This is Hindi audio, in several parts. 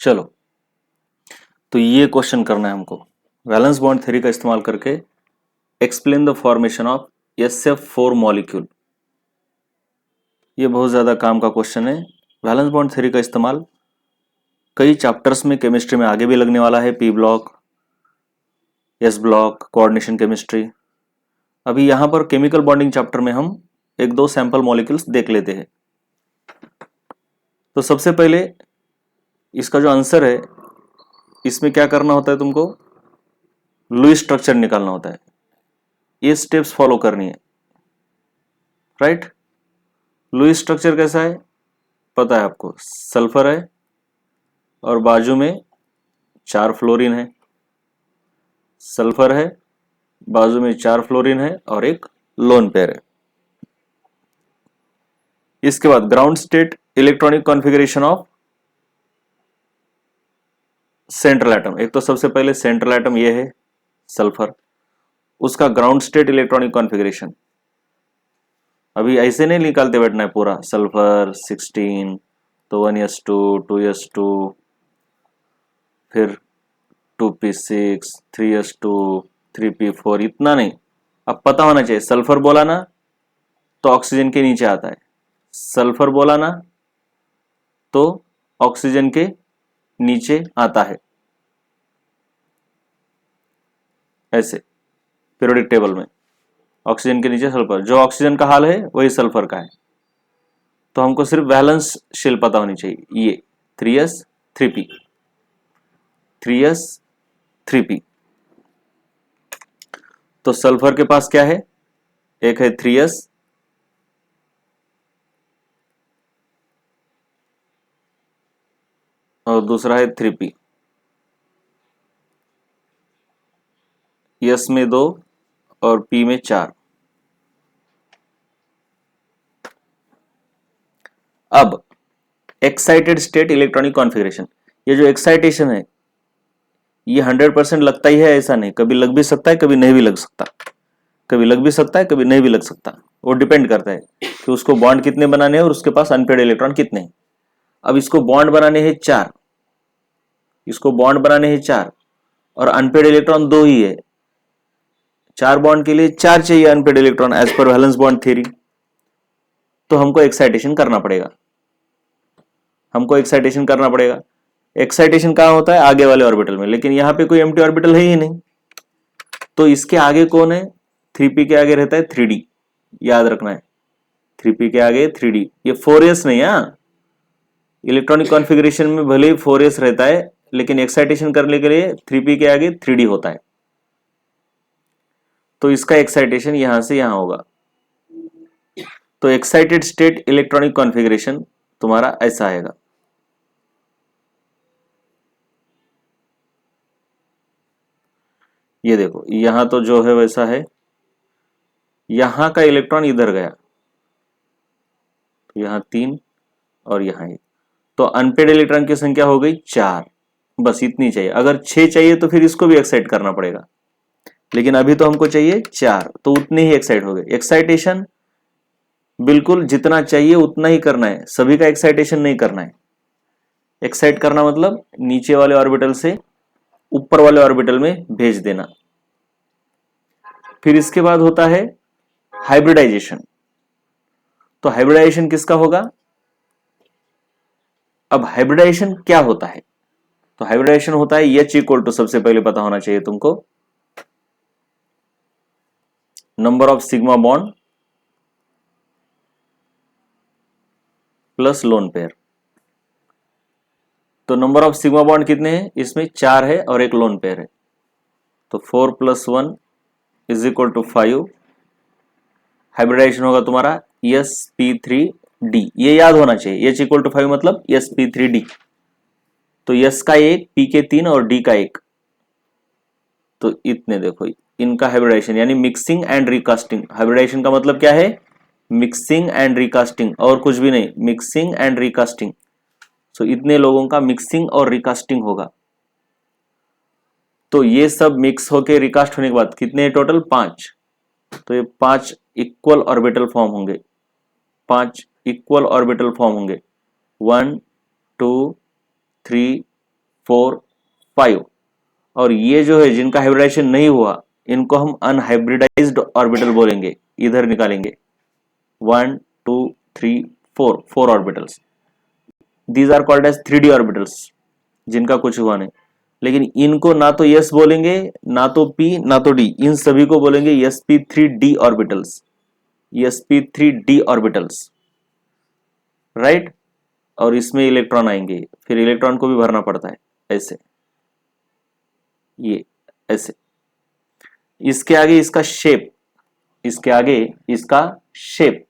चलो, तो ये क्वेश्चन करना है हमको। वैलेंस बॉन्ड थ्योरी का इस्तेमाल करके explain the formation of SF4 molecule. ये बहुत ज़्यादा काम का क्वेश्चन है। वैलेंस बॉन्ड थ्योरी का इस्तेमाल कई चैप्टर्स में केमिस्ट्री में आगे भी लगने वाला है। P block, S block, coordination chemistry. अभी यहाँ पर केमिकल बॉन्डिंग चैप्टर में हम एक दो सैंपल मॉलिक्यूल्स देख लेते हैं। तो सबसे पहले इसका जो आंसर है, इसमें क्या करना होता है तुमको? लुईस स्ट्रक्चर निकालना होता है। ये स्टेप्स फॉलो करनी है, राइट। लुईस स्ट्रक्चर कैसा है पता है आपको? सल्फर है और बाजू में 4 फ्लोरीन है। सल्फर है, बाजू में 4 फ्लोरीन है और एक लोन पेयर है। इसके बाद ground state electronic configuration of central atom. एक तो सबसे पहले सेंट्रल एटम ये है सल्फर, उसका ग्राउंड स्टेट इलेक्ट्रॉनिक कॉन्फ़िगरेशन। अभी ऐसे नहीं निकालते बैठना है पूरा सल्फर 16, तो 1s2, 2s2, फिर 2p6, 3s2, 3p4, इतना नहीं। अब पता होना चाहिए, सल्फर बोला ना तो ऑक्सीजन के नीचे आता है, सल्फर बोला ना तो ऑक्सीजन के नीचे आता है, ऐसे पीरियोडिक टेबल में ऑक्सीजन के नीचे सल्फर। जो ऑक्सीजन का हाल है वही सल्फर का है। तो हमको सिर्फ वैलेंस शेल पता होनी चाहिए, ये 3s 3p, 3s 3p। तो सल्फर के पास क्या है? एक है 3s और दूसरा है 3p। s में 2 और p में 4। अब एक्साइटेड स्टेट इलेक्ट्रॉनिक कॉन्फ़िगरेशन। ये जो एक्साइटेशन है ये 100% लगता ही है ऐसा नहीं, कभी लग भी सकता है, कभी नहीं भी लग सकता। कभी लग भी सकता है, कभी नहीं भी लग सकता। वो डिपेंड करता है कि उसको बॉन्ड कितने बनाने हैं और उसके पास अनपेड इलेक्ट्रॉन कितने हैं। अब इसको बॉन्ड बनाने हैं 4, इसको बॉन्ड बनाने हैं 4 और अनपेड इलेक्ट्रॉन 2 ही है। 4 बॉन्ड के लिए 4 चाहिए unpaired electron as per valence bond theory. तो हमको एक्साइटेशन करना पड़ेगा, हमको एक्साइटेशन करना पड़ेगा। एक्साइटेशन कहाँ होता है? आगे वाले ऑर्बिटल में, लेकिन यहाँ पे कोई एम्प्टी ऑर्बिटल है ही नहीं। तो इसके आगे कौन है? 3p के आगे रहता है 3d, याद रखना है। 3p के आगे 3d, ये 4s नहीं है। इलेक्ट्रॉनिक कॉन्फ़िगरेशन में भले ही 4s रहता है, लेकिन एक्साइटेशन करने के लिए 3p के आगे 3d होता है। तो इसका एक्साइटेशन यहां से यहां होगा। तो एक्साइटेड स्टेट इलेक्ट्रॉनिक कॉन्फ़िगरेशन तुम्हारा ऐसा आएगा। ये देखो, यहां तो जो है वैसा है, यहां का इलेक्ट्रॉन इधर गया, तो यहां 3 और यहां 1। तो अनपेड इलेक्ट्रॉन की संख्या हो गई 4। बस इतनी चाहिए। अगर 6 चाहिए तो फिर इसको भी एक्साइट करना पड़ेगा, लेकिन अभी तो हमको चाहिए 4, तो उतने ही एक्साइट हो गए। एक्साइटेशन बिल्कुल जितना चाहिए उतना ही करना है, सभी का एक्साइटेशन नहीं करना है। एक्साइट करना मतलब नीचे वाले ऑर्बिटल से ऊपर वाले ऑर्बिटल में भेज देना। फिर इसके बाद होता है हाइब्रिडाइजेशन। तो हाइब्रिडाइजेशन किसका होगा? अब हाइब्रिडाइजेशन क्या होता है? तो हाइब्रिडाइजेशन होता है H इक्वल टू, सबसे पहले पता होना चाहिए तुमको, number of sigma bond plus lone pair. तो नंबर ऑफ सिग्मा बॉन्ड कितने हैं? इसमें 4 है और एक लोन पेयर है। तो 4 + 1 इज इक्वल टू 5। हाइब्रिडाइजेशन होगा तुम्हारा sp3d। ये याद होना चाहिए, H इक्वल टू 5 मतलब sp3d। तो S का 1, P के 3 और D का 1। तो इतने देखो, इनका हाइब्रिडाइजेशन यानी मिक्सिंग एंड रिकास्टिंग। हाइब्रिडाइजेशन का मतलब क्या है? मिक्सिंग एंड रिकास्टिंग, और कुछ भी नहीं, मिक्सिंग एंड रिकास्टिंग। सो इतने लोगों का मिक्सिंग और रिकास्टिंग होगा। तो ये सब मिक्स होके रिकास्ट होने के बाद कितने टोटल? 5। तो ये 5 इक्वल ऑर्बिटल फॉर्म होंगे, 5 इक्वल ऑर्बिटल फॉर्म होंगे। 1 2 3 4 5, और ये जो है जिनका हाइब्रिडाइजेशन नहीं हुआ इनको हम अनहाइब्रिडाइज्ड ऑर्बिटल बोलेंगे, इधर निकालेंगे 1 2 3 4, 4 orbitals. These are called as 3D orbitals, जिनका कुछ हुआ नहीं। लेकिन इनको ना तो s बोलेंगे, ना तो p, ना तो d, इन सभी को बोलेंगे sp3d orbitals, sp3d orbitals, right. और इसमें इलेक्ट्रॉन आएंगे, फिर इलेक्ट्रॉन को भी भरना पड़ता है ऐसे, ये ऐसे। इसके आगे इसका शेप, इसके आगे इसका शेप,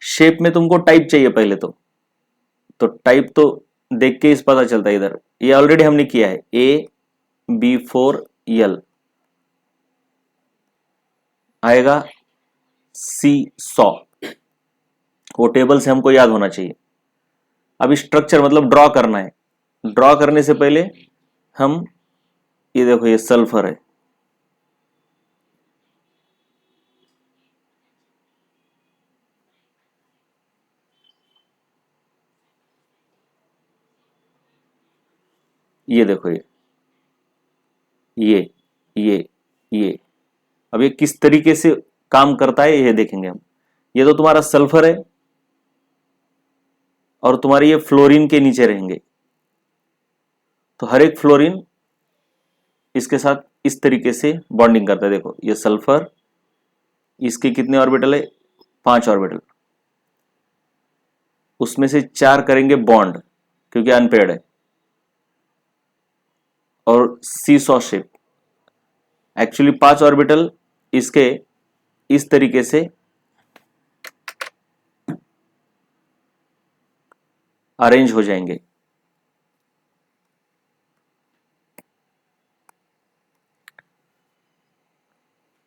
शेप में तुमको टाइप चाहिए पहले तो टाइप तो देख के इस पता चलता है। इधर ये ऑलरेडी हमने किया है, AB4L आएगा C100, वो टेबल से हमको याद होना चाहिए। अब स्ट्रक्चर मतलब ड्रॉ करना है। ड्रॉ करने से पहले हम, ये देखो ये सल्फर है, ये देखो ये अब ये किस तरीके से काम करता है ये देखेंगे हम। ये तो तुम्हारा सल्फर है और तुम्हारे ये फ्लोरीन के नीचे रहेंगे, तो हर एक फ्लोरीन इसके साथ इस तरीके से बॉन्डिंग करता है। देखो ये सल्फर, इसके कितने ऑर्बिटल है, 5 ऑर्बिटल, उसमें से 4 करेंगे बॉन्ड क्योंकि अनपेयर्ड है, और सीसॉ शेप। एक्चुअली 5 ऑर्बिटल इसके इस तरीके से अरेंज हो जाएंगे,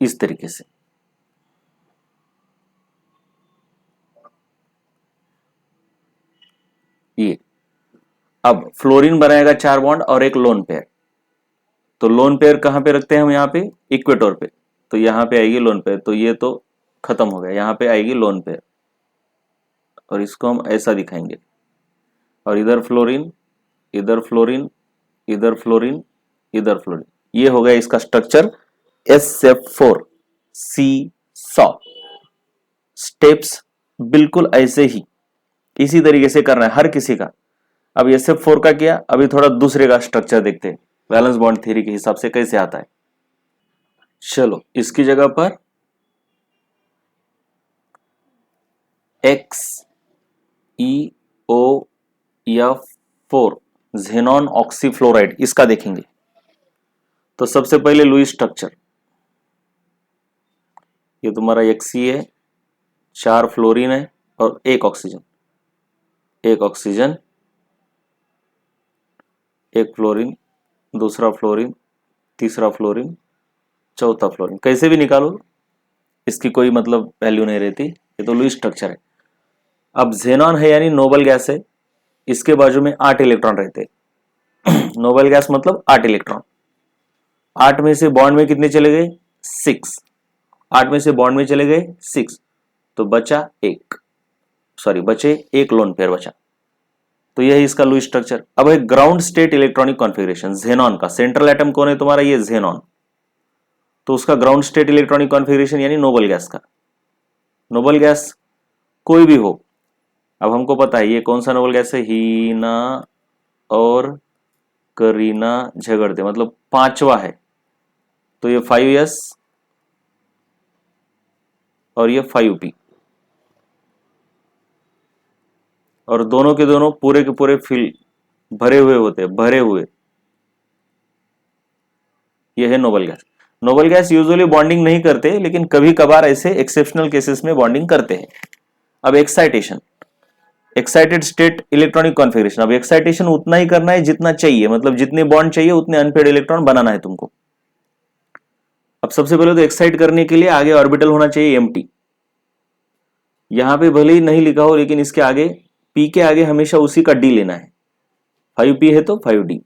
इस तरीके से। ये अब फ्लोरीन बनाएगा 4 बॉन्ड और एक लोन पेयर। तो लोन पेयर कहां पे रखते हैं हम, यहां पे इक्वेटर पे, तो यहां पे आएगी लोन पेयर। तो ये तो खत्म हो गया, यहां पे आएगी लोन पेयर, और इसको हम ऐसा दिखाएंगे। और इधर फ्लोरीन, इधर फ्लोरीन, इधर फ्लोरीन, इधर फ्लोरीन। ये हो गया इसका स्ट्रक्चर SF4C100। स्टेप्स बिल्कुल ऐसे ही इसी तरीके से करना है हर किसी का। अब SF4 का किया, अभी थोड़ा दूसरे का स्ट्रक्चर देखते हैं, वैलेंस बॉन्ड थ्योरी के हिसाब से कैसे आता है। चलो इसकी जगह पर XeOF4 ज़ेनॉन ऑक्सीफ्लोराइड, इसका देखेंगे। तो सबसे पहले लुईस स्ट्रक्चर, ये तुम्हारा Xe है, 4 फ्लोरीन है और 1 ऑक्सीजन, 1 ऑक्सीजन, 1 फ्लोरीन, दूसरा फ्लोरीन, तीसरा फ्लोरीन, चौथा फ्लोरीन। कैसे भी निकालो, इसकी कोई मतलब वैल्यू नहीं रहती, ये तो लुईस स्ट्रक्चर है। अब ज़ेनॉन है यानी नोबल गैस है, इसके बाजू में 8 इलेक्ट्रॉन रहते हैं। नोबल गैस मतलब 8 इलेक्ट्रॉन। 8 में से बॉन्ड में कितने चले गए, 6। 8 में से बॉन्ड में चले गए 6, तो बचा 1, सॉरी बचे 1 लोन पेयर बचा। तो यह है इसका लुईस स्ट्रक्चर। अब है ground state electronic configuration xenon का। सेंट्रल एटम कौन है तुम्हारा, ये ज़ेनॉन, तो उसका ग्राउंड स्टेट इलेक्ट्रॉनिक कॉन्फ़िगरेशन यानी नोबल गैस का। नोबल गैस कोई भी हो, अब हमको पता है ये कौन सा नोबल गैस है, हीना और करीना झगड़ते, मतलब 5वां है, तो ये 5s और ये 5p, और दोनों के दोनों पूरे के पूरे फिल भरे हुए होते हैं, भरे हुए। ये है noble gas. Noble gas usually bonding नहीं करते, लेकिन कभी कभार ऐसे एक्सेप्शनल केसेस में बॉन्डिंग करते हैं। अब excitation, excited state electronic configuration. अब एक्साइटेशन उतना ही करना है जितना चाहिए, मतलब जितने बॉन्ड चाहिए उतने अनपेयर्ड इलेक्ट्रॉन बनाना है तुमको। अब सबसे पहले तो एक्साइट करने के लिए आगे ऑर्बिटल होना चाहिए एम्प्टी। यहां पे भले ही नहीं लिखा हो, लेकिन इसके आगे p के आगे हमेशा उसी का d लेना है। 5p है तो 5d।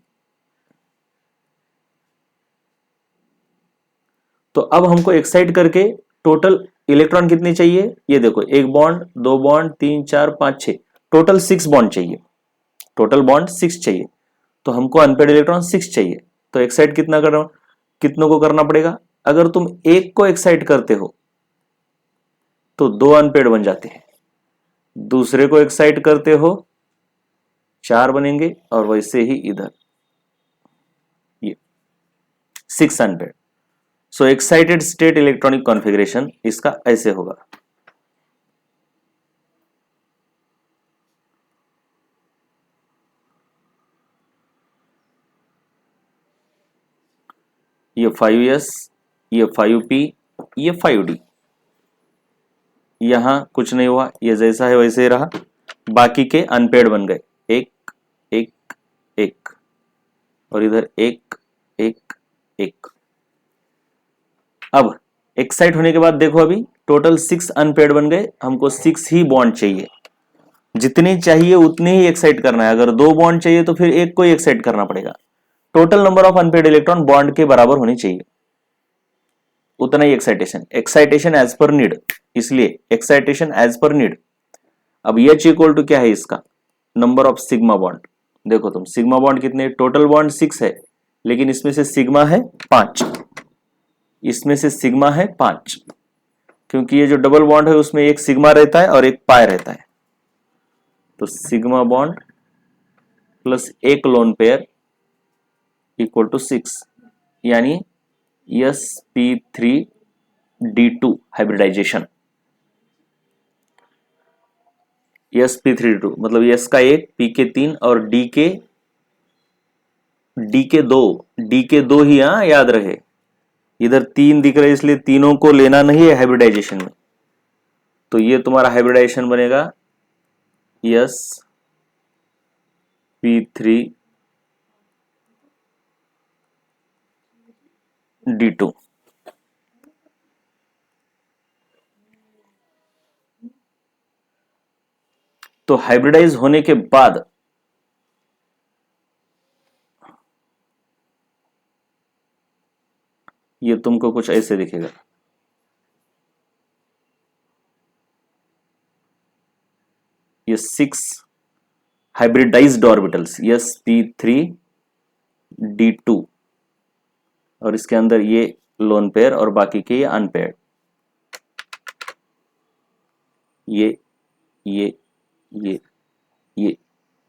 तो अब हमको एक्साइट करके टोटल इलेक्ट्रॉन कितने चाहिए, ये देखो, 1 बॉन्ड, 2 बॉन्ड, 3 4 5 6, टोटल 6 बॉन्ड चाहिए। टोटल बॉन्ड 6 चाहिए, तो हमको अनपेड इलेक्ट्रॉन 6 चाहिए। तो एक्साइट कितना कर रहा हूं, कितनों को करना पड़ेगा? अगर तुम एक को एक्साइट करते हो तो 2 अनपेड बन जाते हैं, दूसरे को एक्साइट करते हो 4 बनेंगे, और वैसे ही इधर ये 6 unpaired. So excited state electronic configuration इसका ऐसे होगा। ये 5s, ये 5p, ये 5d। यहां कुछ नहीं हुआ, ये जैसा है वैसे ही रहा, बाकी के अनपेड बन गए, एक एक एक, और इधर एक एक एक। अब एक्साइट होने के बाद देखो, अभी टोटल 6 अनपेड बन गए, हमको 6 ही बॉन्ड चाहिए, जितने चाहिए उतने ही एक्साइट करना है। अगर 2 बॉन्ड चाहिए तो फिर एक को ही एक्साइट करना पड़ेगा। Total number of unpaired electron bond के बराबर होनी चाहिए, उतना ही excitation. Excitation as per need, इसलिए एक्साइटेशन एज पर नीड। अब एच इक्वल टू क्या है इसका, नंबर ऑफ सिग्मा बॉन्ड। देखो तुम, सिग्मा बॉन्ड कितने, टोटल बॉन्ड 6 है, लेकिन इसमें से सिग्मा है 5, इसमें से सिग्मा है 5, क्योंकि ये जो डबल बॉन्ड है उसमें एक सिग्मा रहता है और एक पाई रहता है। तो सिग्मा बॉन्ड प्लस एक लोन पेयर इक्वल टू 6, यानी sp3d2 हाइब्रिडाइजेशन। sp3d2 मतलब s का एक, p के 3 और d के दो ही, हाँ याद रहे। इधर 3 दिख रहे इसलिए तीनों को लेना नहीं है हाइब्रिडाइजेशन में। तो ये तुम्हारा हाइब्रिडाइजेशन बनेगा sp3d2। तो हाइब्रिडाइज होने के बाद ये तुमको कुछ ऐसे दिखेगा। ये 6 हाइब्रिडाइज्ड ऑर्बिटल्स sp3d2, और इसके अंदर ये लोन पेयर और बाकी के ये अनपेयर्ड। ये ये ये ये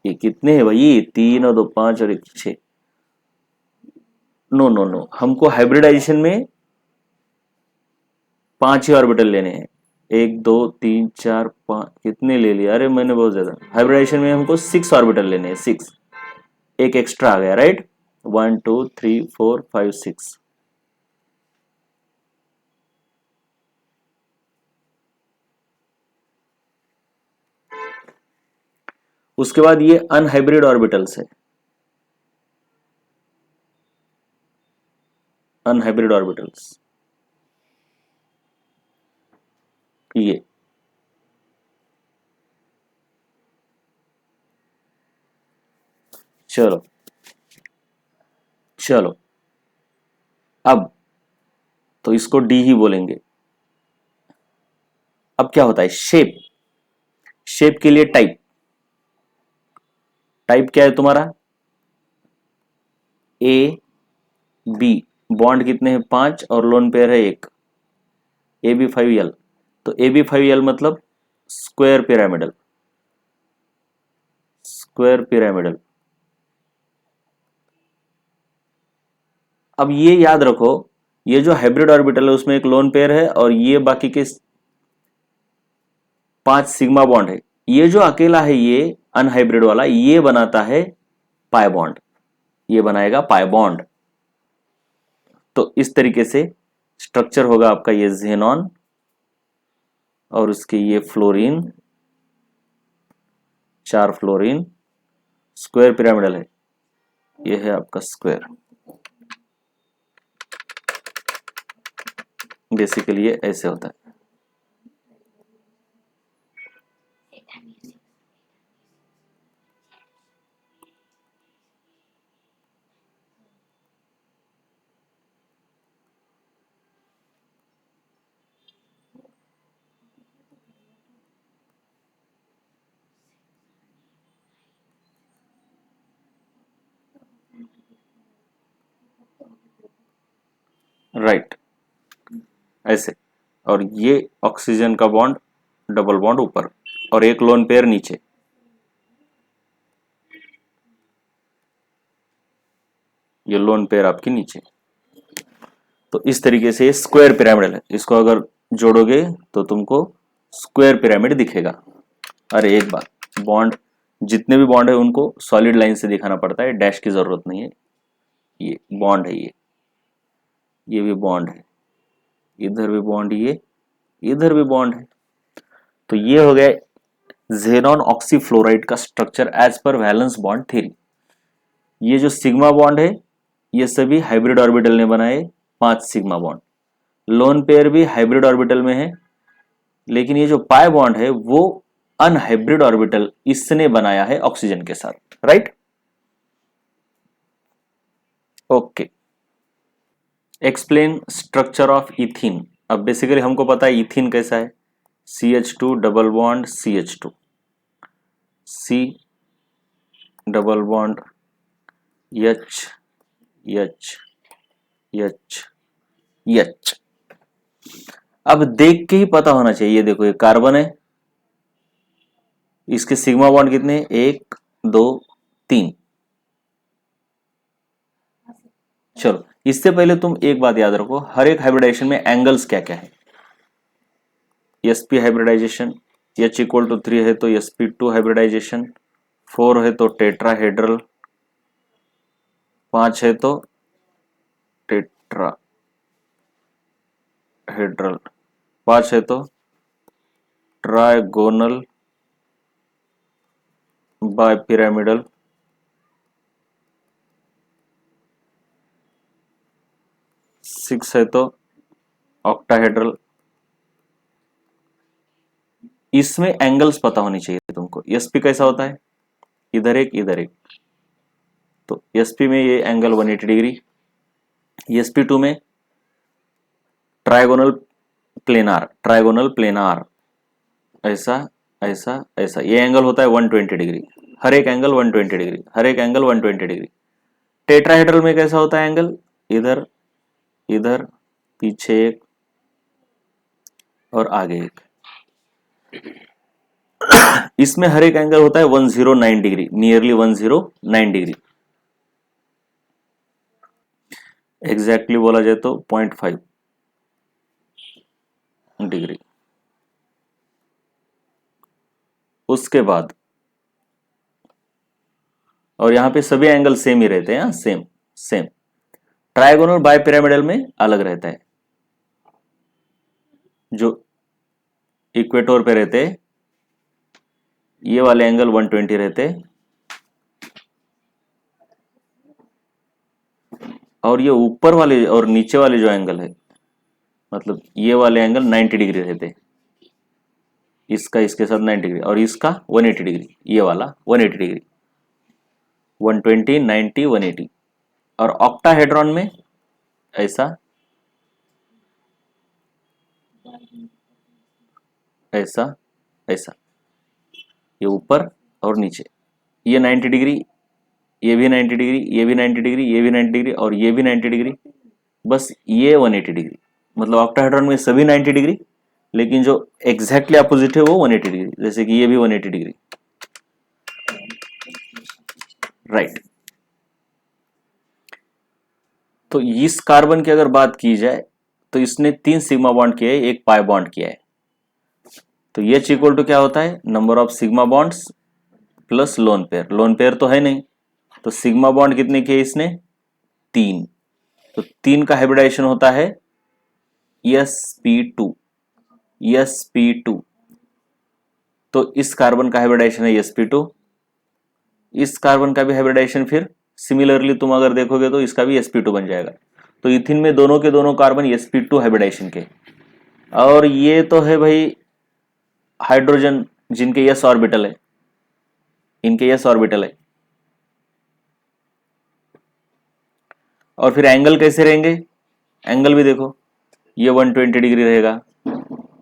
ये कितने हैं भाई, 3 और 2 5 और 1 6। नो नो नो, हमको हाइब्रिडाइजेशन में 5 ही ऑर्बिटल लेने हैं। 1 2 3 4 5, कितने ले लिया, अरे मैंने बहुत ज्यादा। हाइब्रिडाइजेशन में हमको 6 ऑर्बिटल लेने हैं, 6, एक एक्स्ट्रा आ गया, राइट। 1 2 3 4 5 6। उसके बाद ये अनहाइब्रिड ऑर्बिटल्स है, अनहाइब्रिड ऑर्बिटल्स ये। चलो चलो, अब तो इसको डी ही बोलेंगे। अब क्या होता है, शेप। शेप के लिए टाइप, टाइप क्या है तुम्हारा, ए बी, बॉन्ड कितने हैं 5 और लोन पेयर है 1, ए बी 5 एल। तो ए बी 5 एल मतलब स्क्वायर पिरामिडल, स्क्वायर पिरामिडल। अब ये याद रखो, ये जो हाइब्रिड ऑर्बिटल है उसमें एक लोन पेयर है और ये बाकी के 5 सिग्मा बॉन्ड है। ये जो अकेला है ये अनहाइब्रिड वाला, ये बनाता है पाई बॉन्ड, ये बनाएगा पाई बॉन्ड। तो इस तरीके से स्ट्रक्चर होगा आपका ये जेनॉन, और उसके ये फ्लोरीन, 4 फ्लोरीन, स्क्वायर पिरामिडल है, ये है आपका स्क्वायर। बेसिकली ये ऐसे होता है। राइट, ऐसे। और ये ऑक्सीजन का बॉन्ड, डबल बॉन्ड ऊपर, और एक लोन पेयर नीचे। ये लोन पेयर आपकी नीचे। तो इस तरीके से स्क्वायर पिरामिडल है, इसको अगर जोड़ोगे तो तुमको स्क्वायर पिरामिड दिखेगा। अरे एक बात, बॉन्ड जितने भी बॉन्ड है उनको सॉलिड लाइन से दिखाना पड़ता है, डैश की जरूरत नहीं है। ये बॉन्ड है, ये भी बॉन्ड है, इधर भी बॉन्ड, ये इधर भी बॉन्ड है। तो ये हो गया ज़ेनॉन ऑक्सीफ्लोराइड का structure as per valence bond theory. ये जो सिग्मा बॉन्ड है ये सभी हाइब्रिड ऑर्बिटल ने बनाए, 5 सिग्मा बॉन्ड। लोन पेयर भी हाइब्रिड ऑर्बिटल में है, लेकिन ये जो पाई बॉन्ड है वो अनहाइब्रिड ऑर्बिटल इसने बनाया है ऑक्सीजन के साथ, right. Okay, explain structure of ethene. अब बेसिकली हमको पता है इथीन कैसा है, CH2 double bond CH2, C double bond H H H H। अब देख के ही पता होना चाहिए, ये देखो ये कार्बन है, इसके सिग्मा बॉन्ड कितने, 1 2 3। चलो इससे पहले तुम एक बात याद रखो, हर एक हाइब्रिडाइजेशन में एंगल्स क्या क्या है। sp hybridization, H equal to 3 है तो sp2 हाइब्रिडाइजेशन, 4 है तो टेट्राहेड्रल, 5 है तो टेट्राहेड्रल, 5 है तो ट्राइगोनल बाइपिरामिडल, 6 है तो ऑक्टाहेड्रल। इसमें एंगल्स पता होनी चाहिए तुमको। sp कैसा होता है, इधर एक इधर एक, तो sp में ये एंगल 180 डिग्री, sp2 में ट्राइगोनल प्लेनार, ऐसा ऐसा ऐसा, ये एंगल होता है 120 डिग्री, हर एक एंगल 120 डिग्री, हर एक एंगल 120 डिग्री। टेट्राहेड्रल में कैसा होता है एंगल, इधर इधर, पीछे एक और आगे एक। इसमें हर एक एंगल होता है 109 डिग्री, नियरली 109 डिग्री, एग्जैक्टली बोला जाए तो 0.5 डिग्री। उसके बाद, और यहां पे सभी एंगल सेम ही रहते हैं, सेम सेम। ट्राइगोनल बाइपिरामिडल में अलग रहता है, जो इक्वेटर पे रहते हैं ये वाले एंगल 120 रहते हैं, और ये ऊपर वाले और नीचे वाले जो एंगल है, मतलब ये वाले एंगल 90 डिग्री रहते हैं, इसका इसके साथ 90 डिग्री, और इसका 180 डिग्री, ये वाला 180 डिग्री, 120 90 180। और ऑक्टाहेड्रॉन में ऐसा ऐसा ऐसा, ये ऊपर और नीचे, ये 90 डिग्री, ये भी 90 डिग्री, ये भी 90 डिग्री, ये भी 90 डिग्री, और ये भी 90 डिग्री, बस ये 180 डिग्री। मतलब ऑक्टाहेड्रॉन में सभी 90 डिग्री, लेकिन जो एग्जैक्टली अपोजिट है वो 180 डिग्री, जैसे कि ये भी 180 डिग्री, राइट। तो इस कार्बन की अगर बात की जाए तो इसने 3 सिग्मा बॉन्ड किया है, एक पाई बॉन्ड किया है। तो ये इक्वल टू क्या होता है, number of sigma bonds plus lone pair. Lone pair तो है नहीं, तो सिग्मा बॉन्ड कितने किए इसने, 3। तो 3 का हाइब्रिडाइजेशन होता है sp2, sp2। तो इस कार्बन का हाइब्रिडाइजेशन है sp2, इस कार्बन का भी हाइब्रिडाइजेशन फिर सिमिलरली तुम अगर देखोगे तो इसका भी sp2 बन जाएगा। तो इथिन में दोनों के दोनों कार्बन sp2 हाइब्रिडाइजेशन के। और ये तो है भाई हाइड्रोजन जिनके s ऑर्बिटल है, इनके s ऑर्बिटल है। और फिर एंगल कैसे रहेंगे, एंगल भी देखो, ये 120 डिग्री रहेगा,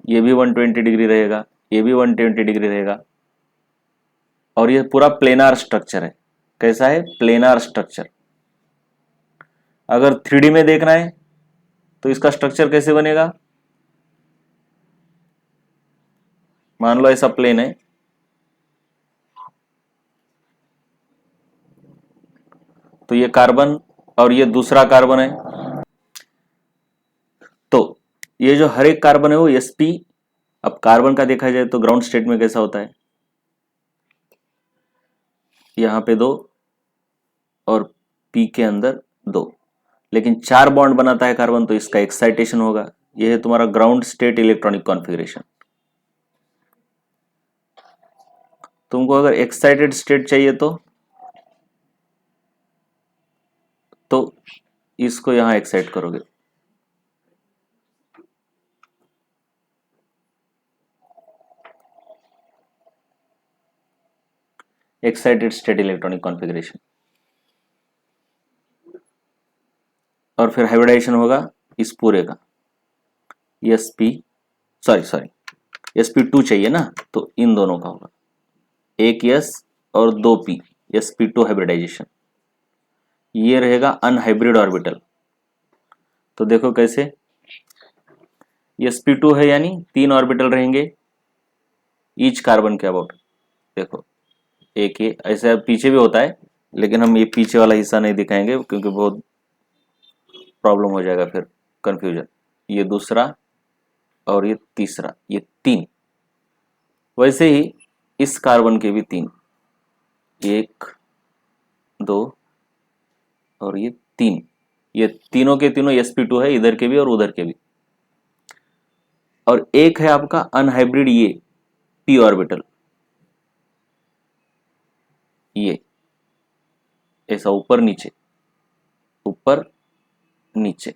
ये भी 120 डिग्री रहेगा, ये भी 120 डिग्री रहेगा, और ये पूरा प्लेनार स्ट्रक्चर है। कैसा है, प्लेनार स्ट्रक्चर। अगर 3D में देखना है तो इसका स्ट्रक्चर कैसे बनेगा, मान लो ऐसा प्लेन है, तो ये कार्बन और ये दूसरा कार्बन है, तो ये जो हर एक कार्बन है वो sp, अब कार्बन का देखा जाए तो ग्राउंड स्टेट में कैसा होता है, यहां पे 2 और p के अंदर 2, लेकिन 4 बॉन्ड बनाता है कार्बन, तो इसका एक्साइटेशन होगा। यह है तुम्हारा ग्राउंड स्टेट इलेक्ट्रॉनिक कॉन्फ़िगरेशन। तुमको अगर एक्साइटेड स्टेट चाहिए तो इसको यहां एक्साइट करोगे, एक्साइटेड स्टेट इलेक्ट्रॉनिक कॉन्फ़िगरेशन, और फिर हाइब्रिडाइजेशन होगा इस पूरे का, sp सॉरी sp2 चाहिए ना, तो इन दोनों का होगा, एक s और 2 p, sp2 हाइब्रिडाइजेशन। ये रहेगा अनहाइब्रिड ऑर्बिटल। तो देखो कैसे, sp2 है यानी 3 ऑर्बिटल रहेंगे ईच कार्बन के अबाउट। देखो एक ये ऐसा पीछे भी होता है, लेकिन हम ये पीछे वाला हिस्सा नहीं दिखाएंगे क्योंकि बहुत प्रॉब्लम हो जाएगा फिर, कंफ्यूजन। ये दूसरा और ये तीसरा, ये 3। वैसे ही इस कार्बन के भी 3, 1 2 और ये 3, ये तीनों के तीनों sp2 है, इधर के भी और उधर के भी। और एक है आपका अनहाइब्रिड ये p ऑर्बिटल, ये ऐसा ऊपर नीचे ऊपर नीचे।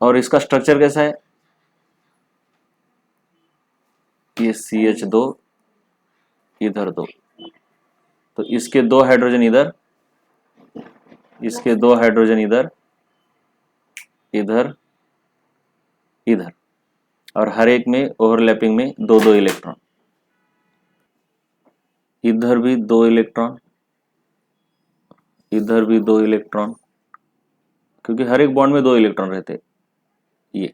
और इसका स्ट्रक्चर कैसा है, ये CH2 इधर 2, तो इसके 2 हाइड्रोजन इधर, इसके 2 हाइड्रोजन इधर, इधर, इधर, और हर एक में ओवरलैपिंग में 2-2 इलेक्ट्रॉन, इधर भी 2 इलेक्ट्रॉन, इधर भी 2 इलेक्ट्रॉन, क्योंकि हर एक बॉन्ड में 2 इलेक्ट्रॉन रहते हैं ये।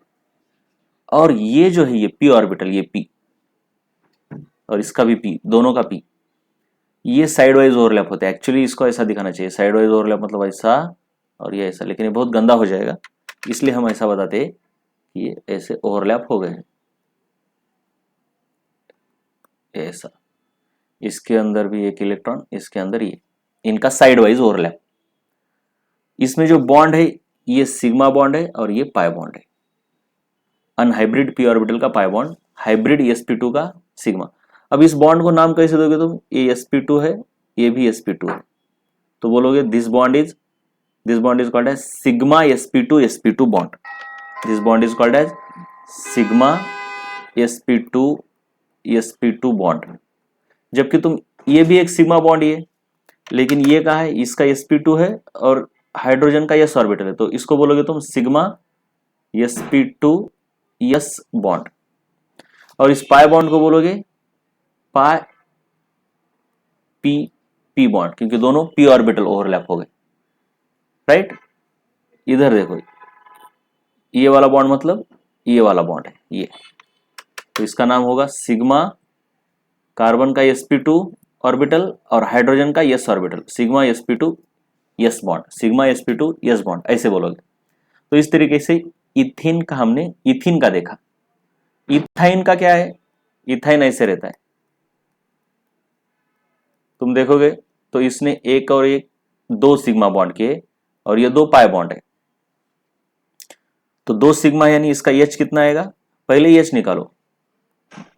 और ये जो है ये p ऑर्बिटल, ये p और इसका भी p, दोनों का p, ये साइड वाइज ओवरलैप होते हैं। एक्चुअली इसको ऐसा दिखाना चाहिए, साइड वाइज ओवरलैप मतलब ऐसा और ये ऐसा, लेकिन ये बहुत गंदा हो जाएगा, इसलिए हम ऐसा बताते हैं कि ये ऐसे ओवरलैप हो गए हैं, ऐसा। इसके अंदर भी एक इलेक्ट्रॉन, इसके अंदर ये, इनका साइड वाइज ओवरलैप। इसमें जो बॉन्ड है ये सिग्मा बॉन्ड है और ये पाई बॉन्ड है, अनहाइब्रिड p ऑर्बिटल का पाई बॉन्ड, हाइब्रिड sp2 का सिग्मा। अब इस बॉन्ड को नाम कैसे दोगे तुम, ये sp2 है, ये भी sp2 है, तो बोलोगे this bond is called as sigma sp2 bond, this bond is called as sigma sp2 bond. जबकि तुम, ये भी एक सिग्मा बॉन्ड ये, लेकिन ये कहा है, इसका sp2 है और हाइड्रोजन का s ऑर्बिटल है, तो इसको बोलोगे तुम सिग्मा sp2 s बॉन्ड। और इस पाई बॉन्ड को बोलोगे पाई p बॉन्ड, क्योंकि दोनों p ऑर्बिटल ओवरलैप हो गए, राइट। इधर देखो, ये वाला बॉन्ड मतलब ये वाला बॉन्ड है ये, तो इसका नाम होगा सिग्मा, कार्बन का sp2 ऑर्बिटल और हाइड्रोजन का s orbital, sigma sp2 s bond, sigma sp2 s bond, ऐसे बोलोगे। तो इस तरीके से इथिन का हमने, इथिन का देखा। इथाइन का क्या है, इथाइन ऐसे रहता है, तुम देखोगे तो इसने एक और एक 2 सिग्मा बॉन्ड किए और ये 2 पाई बॉन्ड है, तो 2 सिग्मा यानी इसका H कितना आएगा, पहले H निकालो,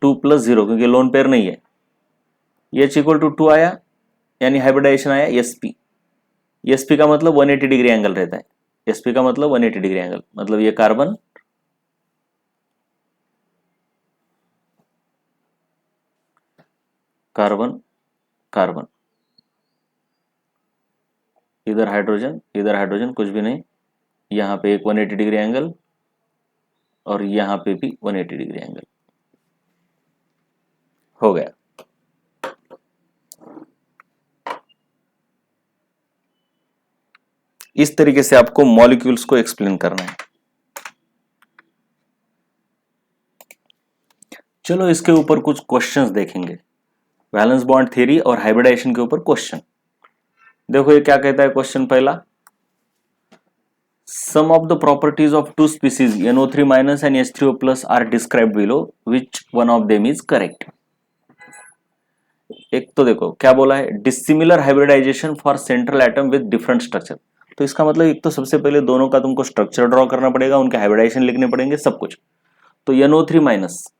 2 + 0, क्योंकि लोन पेयर नहीं है, H = 2 आया, यानी हाइब्रिडाइजेशन आया sp। sp का मतलब 180 डिग्री एंगल रहता है, sp का मतलब 180 डिग्री एंगल, मतलब ये कार्बन, कार्बन, कार्बन, इधर हाइड्रोजन, इधर हाइड्रोजन, कुछ भी नहीं, यहाँ पे एक 180 डिग्री एंगल और यहाँ पे भी 180 डिग्री एंगल हो गया। इस तरीके से आपको मॉलिक्यूल्स को एक्सप्लेन करना है। चलो इसके ऊपर कुछ क्वेश्चंस देखेंगे, वैलेंस बॉन्ड थ्योरी और हाइब्रिडाइजेशन के ऊपर क्वेश्चन। देखो ये क्या कहता है क्वेश्चन पहला, some of the properties of two species NO3- and H3O+ are described below, which one of them is correct. एक तो देखो क्या बोला है, dissimilar hybridisation for central atom with different structure. तो इसका मतलब एक तो सबसे पहले दोनों का तुमको स्ट्रक्चर ड्रॉ करना पड़ेगा, उनके हाइब्रिडाइजेशन लिखने पड़ेंगे, सब कुछ। तो NO3-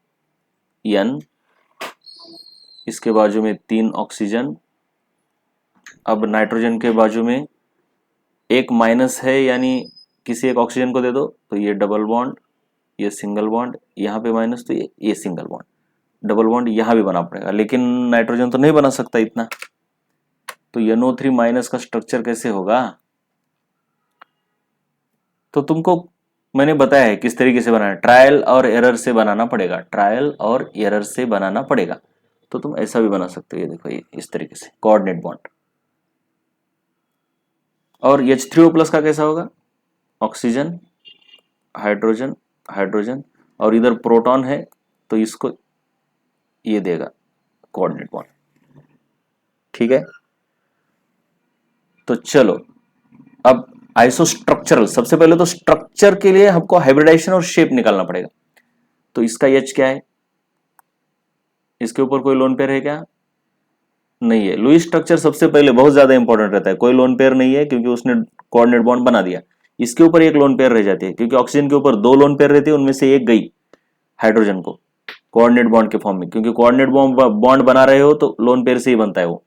N, इसके बाजू में 3 ऑक्सीजन, अब नाइट्रोजन के बाजू में एक माइनस है, यानी किसी एक ऑक्सीजन को दे दो तो ये डबल बॉन्ड, ये सिंगल बॉन्ड, यहाँ पे माइनस तो ये सिंगल बॉन्ड, डबल बॉन्ड यहाँ भी बना पड़ेगा, लेकिन नाइट्रोजन तो नहीं बना सकता इतना। तो NO3- का स्ट्रक्चर कैसे होगा, तो तुमको मैंने बताया है किस तरीके से बनाना, ट्रायल और एरर से बनाना पड़ेगा, ट्रायल और एरर से बनाना पड़ेगा। तो तुम ऐसा भी बना सकते हो, ये देखो ये इस तरीके से कोऑर्डिनेट बॉन्ड। और H3O+ का कैसा होगा, ऑक्सीजन, हाइड्रोजन, हाइड्रोजन, और इधर प्रोटॉन है तो इसको ये देगा कोऑर्डिनेट बॉन्ड, ठीक है। तो चलो अब आइसोस्ट्रक्चरल, सबसे पहले तो स्ट्रक्चर के लिए हमको हाइब्रिडाइजेशन और शेप निकालना पड़ेगा। तो इसका H क्या है, इसके ऊपर कोई लोन पेयर है क्या, नहीं है। लुईस स्ट्रक्चर सबसे पहले बहुत ज्यादा इंपॉर्टेंट रहता है, कोई लोन पेयर नहीं है क्योंकि उसने कोऑर्डिनेट बॉन्ड बना दिया। इसके ऊपर एक लोन पेयर रह जाती है, क्योंकि ऑक्सीजन के ऊपर 2 लोन पेयर रहती है, उनमें से एक गई हाइड्रोजन को कोऑर्डिनेट बॉन्ड के फॉर्म में, क्योंकि कोऑर्डिनेट बॉन्ड बना रहे हो तो लोन पेयर से ही बनता है वो।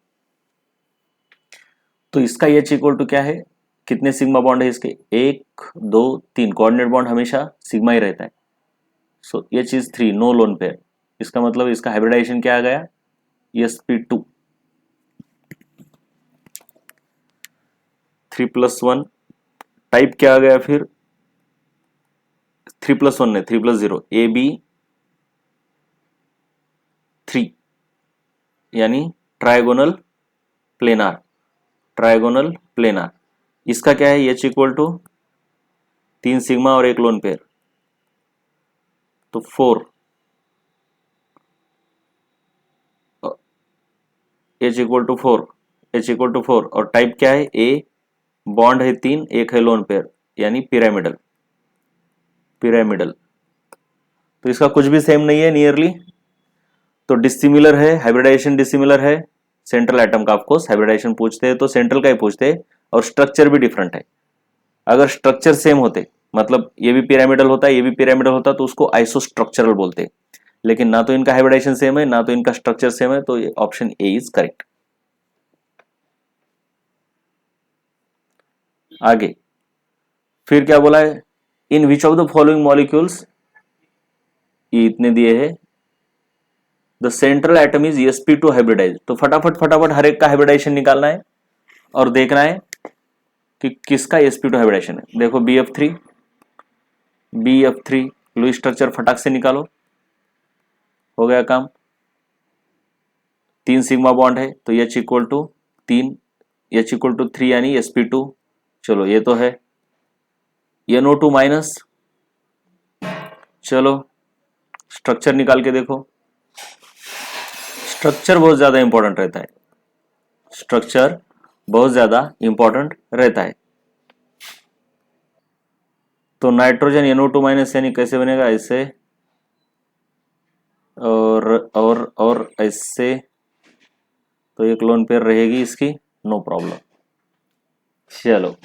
तो इसका H इक्वल टू क्या है, कितने सिग्मा बॉन्ड है इसके, 1 2 3, कोऑर्डिनेट बॉन्ड हमेशा सिग्मा ही रहता है। So H is 3, no lone pair. इसका मतलब इसका हाइब्रिडाइजेशन क्या आ गया, sp2, 3+1, टाइप क्या आ गया फिर, 3+1 ने 3+0, AB3, यानी ट्राइगोनल प्लेनार, ट्राइगोनल प्लेनार। इसका क्या है, H इक्वल टू 3 सिग्मा और 1 लोन पेयर, तो 4, H equal to 4, H equal to 4, और टाइप क्या है, A, बॉन्ड है 3, एक है लोन पेयर, यानी पिरामिडल, पिरामिडल। तो इसका कुछ भी सेम नहीं है नियरली, तो डिसिमिलर है, हाइब्रिडाइजेशन डिसिमिलर है, सेंट्रल एटम का ऑफकोर्स हाइब्रिडाइजेशन पूछते हैं तो सेंट्रल का ही पूछते हैं, और स्ट्रक्चर भी डिफरेंट है। अगर स्ट्रक्चर सेम होते, मतलब ये भी पिरामिडल होता है, ये भी पिरामिडल होता, तो उसको आइसोस्ट्रक्चरल बोलते हैं। लेकिन ना तो इनका हाइब्रिडाइजेशन सेम है, ना तो इनका स्ट्रक्चर सेम है, तो ये ऑप्शन ए इज करेक्ट। आगे फिर क्या बोला है, in which of the following molecules, ये इतने दिए हैं, the central atom is sp2 hybridise. तो फटाफट फटाफट हर एक का हाइब्रिडाइजेशन निकालना है और देखना है कि किसका sp2 हाइब्रिडाइजेशन है। देखो BF3 लुईस स्ट्रक्चर फटाक से निकालो, हो गया काम। 3 सिग्मा बॉन्ड है तो H equal to 3, H equal to 3 यानी sp2। चलो ये तो है, NO2-, चलो स्ट्रक्चर निकाल के देखो। स्ट्रक्चर बहुत ज्यादा इंपॉर्टेंट रहता है, स्ट्रक्चर बहुत ज्यादा इंपॉर्टेंट रहता है। तो नाइट्रोजन NO2- यानी कैसे बनेगा, ऐसे और ऐसे, तो एक लोन पेयर रहेगी इसकी, नो प्रॉब्लम। चलो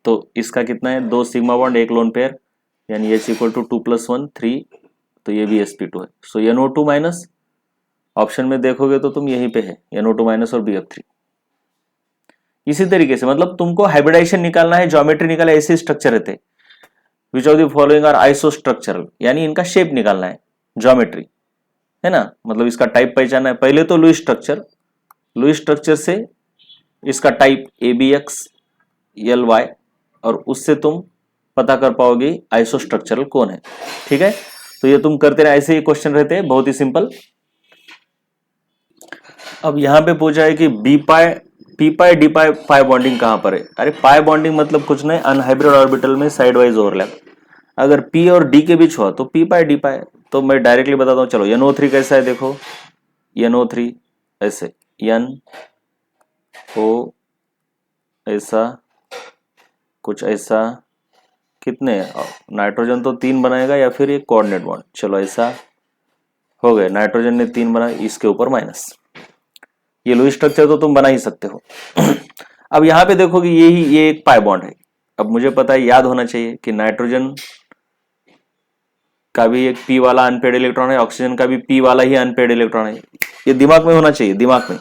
तो इसका कितना है, 2 सिग्मा बॉन्ड 1 लोन पेयर, यानी H इक्वल टू 2+1 3, तो ये भी sp2 है। सो NO2-, ऑप्शन में देखोगे तो तुम यहीं पे है NO2- और BF3। इसी तरीके से मतलब तुमको हाइब्रिडाइजेशन निकालना है, ज्योमेट्री निकालना है, ऐसे स्ट्रक्चर रहते, which of the following are isostructural, यानी इनका शेप निकालना है, ज्योमेट्री है ना, मतलब इसका टाइप पहचानना है। पहले तो लुईस स्ट्रक्चर से इसका टाइप ABXLY, और उससे तुम पता कर पाओगे आइसोस्ट्रक्चरल कौन है, ठीक है। तो ये तुम करते रहे, ऐसे ही क्वेश्चन रहते हैं, बहुत ही सिंपल। अब यहां पे पूछा है कि B पाई पी पाई डी पाई बॉन्डिंग कहां पर है? अरे पाई बॉन्डिंग मतलब कुछ नहीं, अनहाइब्रिड ऑर्बिटल में साइड वाइज ओवरलैप। अगर पी और डी के बीच हुआ तो पी पाई डी पाई। तो मैं डायरेक्टली बताता हूं, चलो NO3 कैसा है देखो, NO3 ऐसे, NO ऐसा, कुछ ऐसा, कितने नाइट्रोजन तो 3 बनाएगा या फिर एक कोऑर्डिनेट बॉन्ड, चलो ऐसा हो गए, नाइट्रोजन ने 3 बनाए, इसके ऊपर माइनस। ये लुईस स्ट्रक्चर तो तुम बना ही सकते हो। अब यहां पे देखो कि ये एक पाई बॉन्ड है। अब मुझे पता है, याद होना चाहिए कि नाइट्रोजन का भी एक पी वाला अनपेड इलेक्ट्रॉन है, ऑक्सीजन का भी पी वाला ही अनपेड इलेक्ट्रॉन है। ये दिमाग में होना चाहिए, दिमाग में।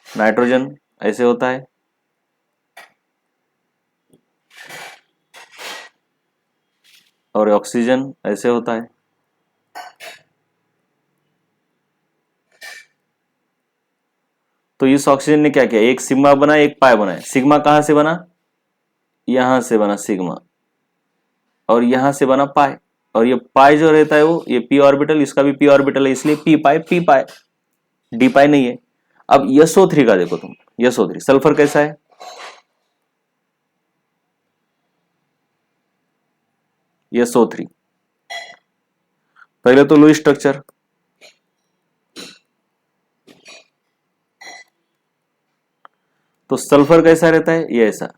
नाइट्रोजन ऐसे होता है, और ऑक्सीजन ऐसे होता है। तो इस ऑक्सीजन ने क्या किया, एक सिग्मा बना, एक पाई बनाया। सिग्मा कहां से बना, यहां से बना सिग्मा, और यहां से बना पाई। और ये पाई जो रहता है वो, ये पी ऑर्बिटल, इसका भी पी ऑर्बिटल है, इसलिए पी पाई, डी पाई नहीं है। अब SO3 का देखो तुम, SO3 सल्फर कैसा है, SO3। पहले तो लुईस स्ट्रक्चर, तो सल्फर कैसा रहता है, ये ऐसा,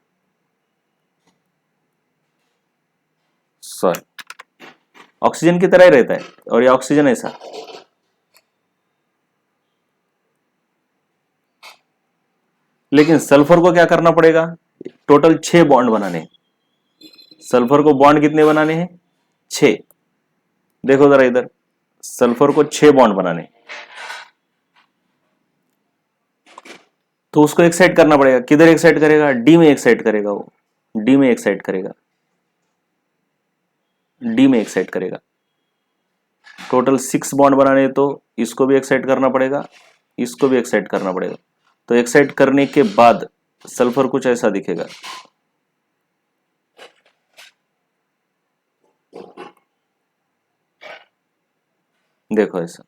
सॉरी ऑक्सीजन की तरह ही रहता है, और ये ऑक्सीजन ऐसा। लेकिन सल्फर को क्या करना पड़ेगा, टोटल 6 बॉन्ड बनाने। सल्फर को बॉन्ड कितने बनाने हैं, 6। देखो जरा इधर, सल्फर को 6 बॉन्ड बनाने, तो उसको एक्साइट करना पड़ेगा। किधर एक्साइट करेगा, डी में एक्साइट करेगा, वो डी में एक्साइट करेगा, डी में एक्साइट करेगा। टोटल 6 बॉन्ड बनाने, तो इसको भी एक्साइट करना पड़ेगा, इसको भी एक्साइट करना पड़ेगा। तो एक्साइट करने के बाद सल्फर कुछ ऐसा दिखेगा, देखो ऐसा।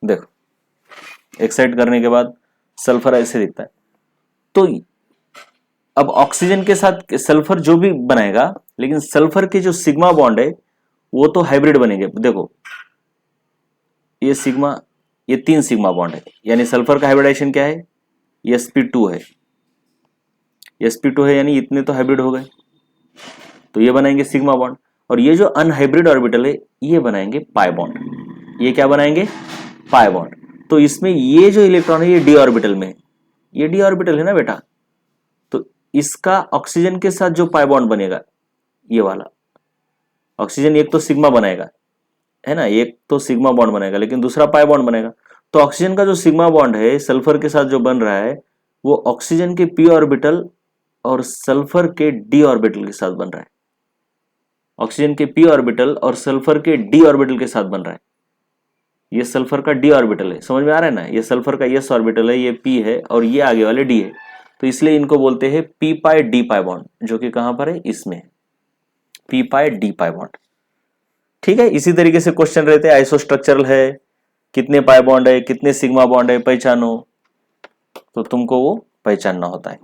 देखो एक्साइट करने के बाद सल्फर ऐसे दिखता है। तो अब ऑक्सीजन के साथ सल्फर जो भी बनाएगा, लेकिन सल्फर के जो सिग्मा बॉन्ड है वो तो हाइब्रिड बनेंगे। देखो ये सिग्मा, ये 3 सिग्मा बॉन्ड है, यानी सल्फर का हाइब्रिडाइजेशन क्या है, sp2 है, sp2 है, यानी इतने तो हाइब्रिड हो गए। तो ये बनाएंगे सिग्मा बॉन्ड, और ये जो अनहाइब्रिड ऑर्बिटल है ये बनाएंगे पाई बॉन्ड। ये क्या बनाएंगे, पाई बॉन्ड। तो इसमें ये जो इलेक्ट्रॉन है ये डी ऑर्बिटल में है, ये डी ऑर्बिटल है ना बेटा। तो इसका ऑक्सीजन के साथ जो पाई बॉन्ड बनेगा, ये वाला ऑक्सीजन एक तो सिग्मा बनाएगा, है ना, एक तो सिग्मा बॉन्ड बनेगा, लेकिन दूसरा पाई बॉन्ड बनेगा। तो ऑक्सीजन का जो सिग्मा बॉन्ड है सल्फर के साथ जो बन रहा है, वो ऑक्सीजन के पी ऑर्बिटल और सल्फर के डी ऑर्बिटल के साथ बन रहा है। ऑक्सीजन के पी ऑर्बिटल और सल्फर के डी ऑर्बिटल के साथ बन रहा है। ये सल्फर का डी ऑर्बिटल है, समझ में आ रहा है ना, ये सल्फर का एस ऑर्बिटल है, ये पी है, और ये आगे वाले डी है। तो इसलिए इनको बोलते हैं पी पाई डी पाई बॉन्ड, जो कि कहां पर है, इसमें, पी पाई डी पाई बॉन्ड। ठीक है, इसी तरीके से क्वेश्चन रहते हैं, आइसोस्ट्रक्चरल है, कितने पाई बॉन्ड है, कितने सिग्मा बॉन्ड है, पहचानो, तो तुमको वो पहचानना होता है।